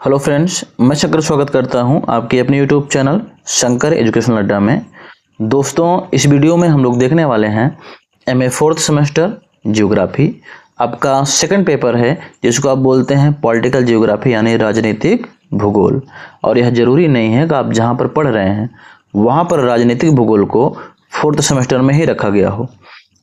Hello friends, मैं शंकर स्वागत करता हूं आपके अपने यूट्यूब चैनल शंकर एजुकेशनल अड्डा में। दोस्तों, इस वीडियो में हम लोग देखने वाले हैं एमए फोर्थ सेमेस्टर जियोग्राफी। आपका सेकंड पेपर है जिसको आप बोलते हैं पॉलिटिकल जियोग्राफी यानी राजनीतिक भूगोल। और यह जरूरी नहीं है कि आप जहां पर पढ़ रहे हैं वहां पर राजनीतिक भूगोल को फोर्थ सेमेस्टर में ही रखा गया हो।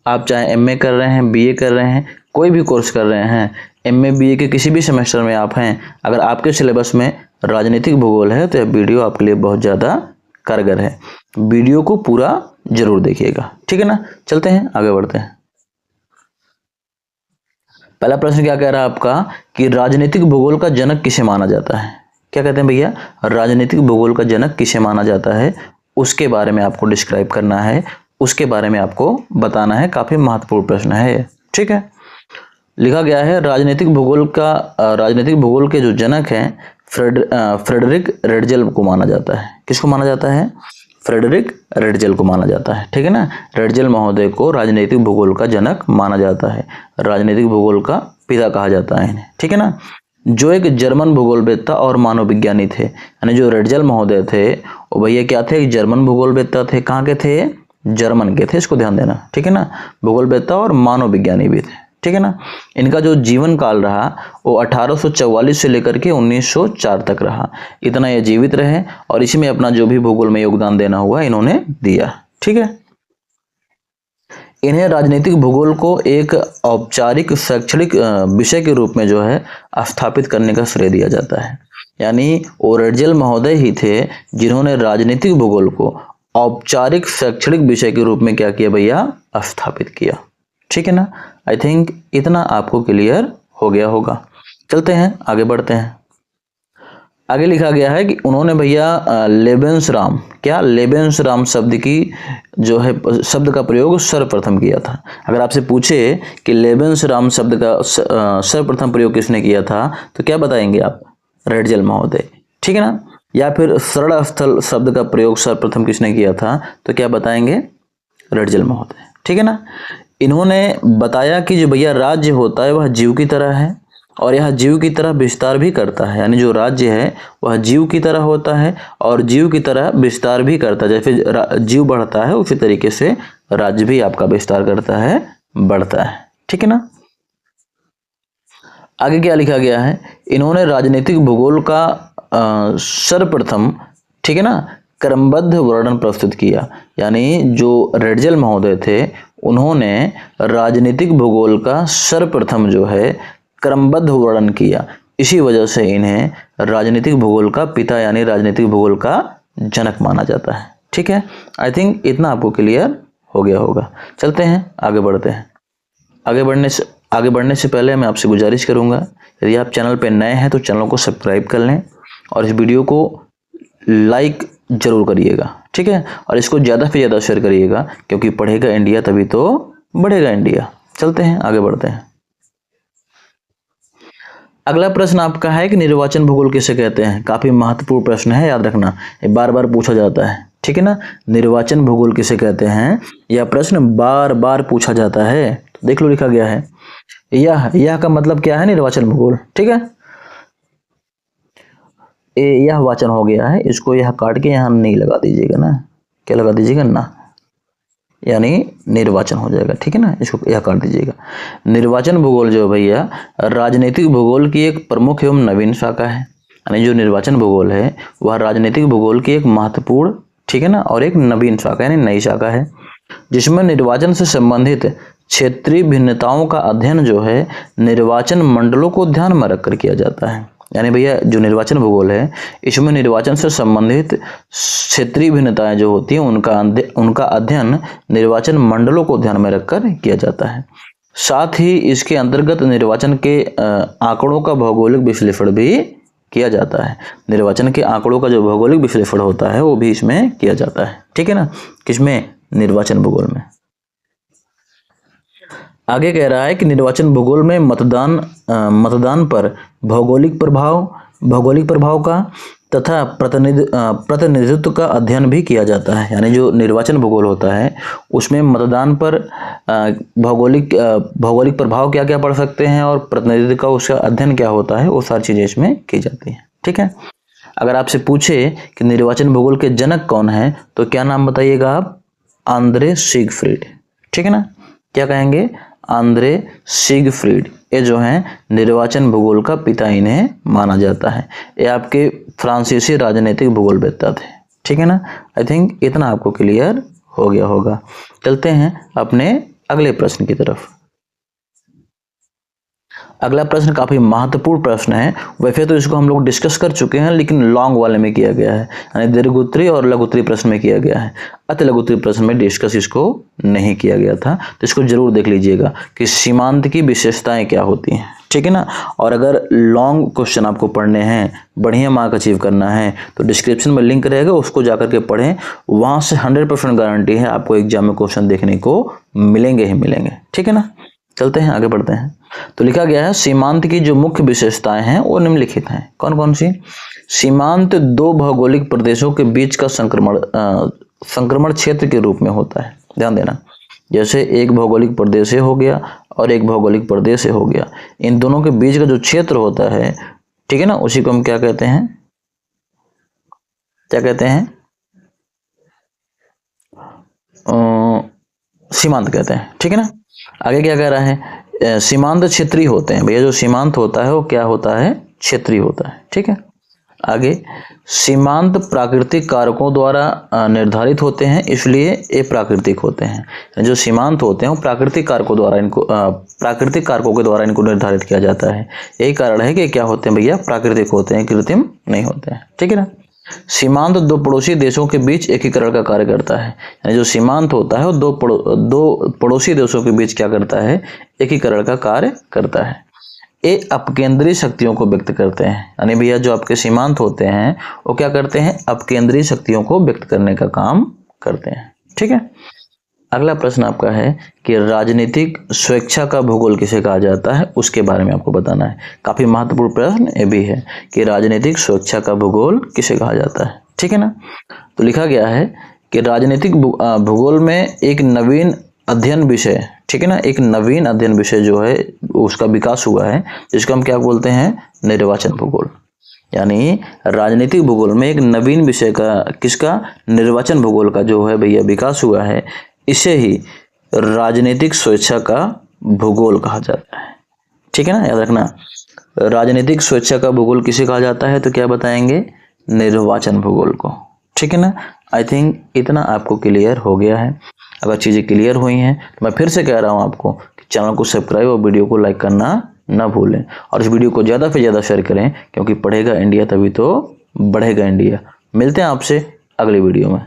आप चाहे एमए कर रहे हैं, बीए कर रहे हैं, कोई भी कोर्स कर रहे हैं, एमए बीए के किसी भी सेमेस्टर में आप हैं, अगर आपके सिलेबस में राजनीतिक भूगोल है तो यह वीडियो आपके लिए बहुत ज़्यादा कारगर है। वीडियो को पूरा जरूर देखिएगा, ठीक है ना। चलते हैं, आगे बढ़ते हैं। पहला प्रश्न क्या कह रहा है आपका कि राजनीतिक भूगोल का जनक किसे माना जाता है। क्या कहते हैं भैया, राजनीतिक भूगोल का जनक किसे माना जाता है, उसके बारे में आपको डिस्क्राइब करना है, उसके बारे में आपको बताना है। काफी महत्वपूर्ण प्रश्न है, ठीक है। लिखा गया है राजनीतिक भूगोल के जो जनक हैं फ्रेडरिक रेडजल को माना जाता है। किसको माना जाता है? फ्रेडरिक रेडजल को माना जाता है, ठीक है ना। रेडजल महोदय को राजनीतिक भूगोल का जनक माना जाता है, राजनीतिक भूगोल का पिता कहा जाता है इन्हें, ठीक है ना। जो एक जर्मन भूगोलवेत्ता और मानव विज्ञानी थे, यानी जो रेडजल महोदय थे वो भैया क्या थे? एक जर्मन भूगोलवेत्ता थे। कहाँ के थे? जर्मन के थे, इसको ध्यान देना, ठीक है ना। भूगोलवेत्ता और मानव विज्ञानी भी थे, ठीक है ना। इनका जो जीवन काल रहा वो 1844 से लेकर के 1904 तक रहा। इतना ये जीवित रहे और इसी में अपना जो भी भूगोल में योगदान देना हुआ इन्होंने दिया, ठीक है। इन्हें राजनीतिक भूगोल को एक औपचारिक शैक्षणिक विषय के रूप में जो है स्थापित करने का श्रेय दिया जाता है। यानी रेडजल महोदय ही थे जिन्होंने राजनीतिक भूगोल को औपचारिक शैक्षणिक विषय के रूप में क्या किया भैया? स्थापित किया, ठीक है ना। आई थिंक इतना आपको क्लियर हो गया होगा। चलते हैं, आगे बढ़ते हैं। आगे लिखा गया है कि उन्होंने भैया लेबेंसराम, क्या लेबेंसराम शब्द की जो है शब्द का प्रयोग सर्वप्रथम किया था। अगर आपसे पूछे कि लेबेंसराम शब्द का सर्वप्रथम प्रयोग किसने किया था तो क्या बताएंगे आप? रेडजल महोदय, ठीक है ना। या फिर शरण स्थल शब्द का प्रयोग सर्वप्रथम किसने किया था तो क्या बताएंगे? रेडजल महोदय, ठीक है ना। इन्होंने बताया कि जो भैया राज्य होता है वह जीव की तरह है और यह जीव की तरह विस्तार भी करता है। यानी जो राज्य है वह जीव की तरह होता है और जीव की तरह विस्तार भी करता है। जैसे जीव बढ़ता है उसी तरीके से राज्य भी आपका विस्तार करता है, बढ़ता है, ठीक है ना। आगे क्या लिखा गया है? इन्होंने राजनीतिक भूगोल का सर्वप्रथम, ठीक है ना, क्रमबद्ध वर्णन प्रस्तुत किया। यानी जो रेडजल महोदय थे उन्होंने राजनीतिक भूगोल का सर्वप्रथम जो है क्रमबद्ध वर्णन किया। इसी वजह से इन्हें राजनीतिक भूगोल का पिता यानी राजनीतिक भूगोल का जनक माना जाता है, ठीक है। आई थिंक इतना आपको क्लियर हो गया होगा। चलते हैं, आगे बढ़ते हैं। आगे बढ़ने से पहले मैं आपसे गुजारिश करूंगा, यदि आप चैनल पर नए हैं तो चैनल को सब्सक्राइब कर लें और इस वीडियो को लाइक जरूर करिएगा, ठीक है। और इसको ज़्यादा से ज़्यादा शेयर करिएगा क्योंकि पढ़ेगा इंडिया तभी तो बढ़ेगा इंडिया। चलते हैं, आगे बढ़ते हैं। अगला प्रश्न आपका है कि निर्वाचन भूगोल किसे कहते हैं। काफी महत्वपूर्ण प्रश्न है, याद रखना, ये बार बार पूछा जाता है, ठीक है ना। निर्वाचन भूगोल किसे कहते हैं, यह प्रश्न बार बार पूछा जाता है। तो देख लो, लिखा गया है यह का मतलब क्या है? निर्वाचन भूगोल, ठीक है। यह वाचन हो गया है, इसको यह काट के यहाँ नहीं लगा दीजिएगा ना। क्या लगा दीजिएगा? ना, यानी निर्वाचन हो जाएगा, ठीक है ना। इसको यह काट दीजिएगा। निर्वाचन भूगोल जो भैया राजनीतिक भूगोल की एक प्रमुख एवं नवीन शाखा है। यानी जो निर्वाचन भूगोल है वह राजनीतिक भूगोल की एक महत्वपूर्ण, ठीक है ना, और एक नवीन शाखा यानी नई शाखा है जिसमें निर्वाचन से संबंधित क्षेत्रीय भिन्नताओं का अध्ययन जो है निर्वाचन मंडलों को ध्यान में रखकर किया जाता है। यानी भैया जो निर्वाचन भूगोल है इसमें निर्वाचन से संबंधित क्षेत्रीय भिन्नताएं जो होती हैं उनका अध्ययन निर्वाचन मंडलों को ध्यान में रखकर किया जाता है। साथ ही इसके अंतर्गत निर्वाचन के आंकड़ों का भौगोलिक विश्लेषण भी किया जाता है। निर्वाचन के आंकड़ों का जो भौगोलिक विश्लेषण होता है वो भी इसमें किया जाता है, ठीक है ना। किसमें? निर्वाचन भूगोल में। आगे कह रहा है कि निर्वाचन भूगोल में मतदान पर भौगोलिक प्रभाव का तथा प्रतिनिधित्व का अध्ययन भी किया जाता है। यानी जो निर्वाचन भूगोल होता है उसमें मतदान पर भौगोलिक प्रभाव क्या क्या पड़ सकते हैं और प्रतिनिधित्व का उसका अध्ययन क्या होता है, वो सारी चीजें इसमें की जाती हैं। ठीक है। अगर आपसे पूछे कि निर्वाचन भूगोल के जनक कौन है तो क्या नाम बताइएगा आप? Andre Siegfried. ठीक है ना, क्या कहेंगे? Andre Siegfried. ये जो है निर्वाचन भूगोल का पिता इन्हें माना जाता है। ये आपके फ्रांसीसी राजनीतिक भूगोलवेत्ता थे। ठीक है ना, आई थिंक इतना आपको क्लियर हो गया होगा। चलते हैं अपने अगले प्रश्न की तरफ। अगला प्रश्न काफी महत्वपूर्ण प्रश्न है। वैसे तो इसको हम लोग डिस्कस कर चुके हैं, लेकिन लॉन्ग वाले में किया गया है, यानी दीर्घोत्तरीय और लघुत्तरीय प्रश्न में किया गया है। अति लघुत्तरीय प्रश्न में डिस्कस इसको नहीं किया गया था, तो इसको जरूर देख लीजिएगा कि सीमांत की विशेषताएं क्या होती हैं। ठीक है ना, और अगर लॉन्ग क्वेश्चन आपको पढ़ने हैं, बढ़िया मार्क अचीव करना है, तो डिस्क्रिप्शन में लिंक रहेगा, उसको जाकर के पढ़ें। वहां से 100% गारंटी है आपको एग्जाम में क्वेश्चन देखने को मिलेंगे ही मिलेंगे। ठीक है ना, चलते हैं आगे बढ़ते हैं। तो लिखा गया है सीमांत की जो मुख्य विशेषताएं हैं वो निम्नलिखित हैं। कौन कौन सी? सीमांत दो भौगोलिक प्रदेशों के बीच का संक्रमण क्षेत्र के रूप में होता है। ध्यान देना, जैसे एक भौगोलिक प्रदेश हो गया और एक भौगोलिक प्रदेश हो गया, इन दोनों के बीच का जो क्षेत्र होता है, ठीक है ना, उसी को हम क्या कहते हैं? क्या कहते हैं? सीमांत कहते हैं। ठीक है ना, आगे क्या कह रहा है? सीमांत क्षेत्रीय होते हैं। भैया जो सीमांत होता है वो क्या होता है? क्षेत्रीय होता है। ठीक है, आगे सीमांत प्राकृतिक कारकों द्वारा निर्धारित होते हैं, इसलिए ये प्राकृतिक होते हैं। जो सीमांत होते हैं वो प्राकृतिक कारकों द्वारा प्राकृतिक कारकों के द्वारा इनको निर्धारित किया जाता है। यही कारण है कि क्या होते हैं भैया? प्राकृतिक होते हैं, कृत्रिम नहीं होते हैं। ठीक है ना, सीमांत दो पड़ोसी देशों के बीच एकीकरण का कार्य करता है। यानी जो सीमांत होता है वो दो पड़ोसी देशों के बीच क्या करता है? एकीकरण का कार्य करता है। ये अपकेंद्रीय शक्तियों को व्यक्त करते हैं। यानी भैया जो आपके सीमांत होते हैं वो क्या करते हैं? अपकेंद्रीय शक्तियों को व्यक्त करने का काम करते हैं। ठीक है, अगला प्रश्न आपका है कि राजनीतिक स्वेच्छा का भूगोल किसे कहा जाता है, उसके बारे में आपको बताना है। काफी महत्वपूर्ण प्रश्न ये भी है कि राजनीतिक स्वेच्छा का भूगोल किसे कहा जाता है। ठीक है ना, तो लिखा गया है कि राजनीतिक भूगोल में एक नवीन अध्ययन विषय, ठीक है ना, एक नवीन अध्ययन विषय जो है उसका विकास हुआ है, जिसको हम क्या बोलते हैं? निर्वाचन भूगोल। यानी राजनीतिक भूगोल में एक नवीन विषय का, किसका? निर्वाचन भूगोल का जो है भैया विकास हुआ है। इसे ही राजनीतिक स्वेच्छा का भूगोल कहा जाता है। ठीक है ना, याद रखना, राजनीतिक स्वेच्छा का भूगोल किसे कहा जाता है? तो क्या बताएंगे? निर्वाचन भूगोल को। ठीक है ना, आई थिंक इतना आपको क्लियर हो गया है। अगर चीजें क्लियर हुई हैं तो मैं फिर से कह रहा हूं आपको कि चैनल को सब्सक्राइब और वीडियो को लाइक करना ना भूलें, और इस वीडियो को ज़्यादा से ज़्यादा शेयर करें, क्योंकि पढ़ेगा इंडिया तभी तो बढ़ेगा इंडिया। मिलते हैं आपसे अगली वीडियो में।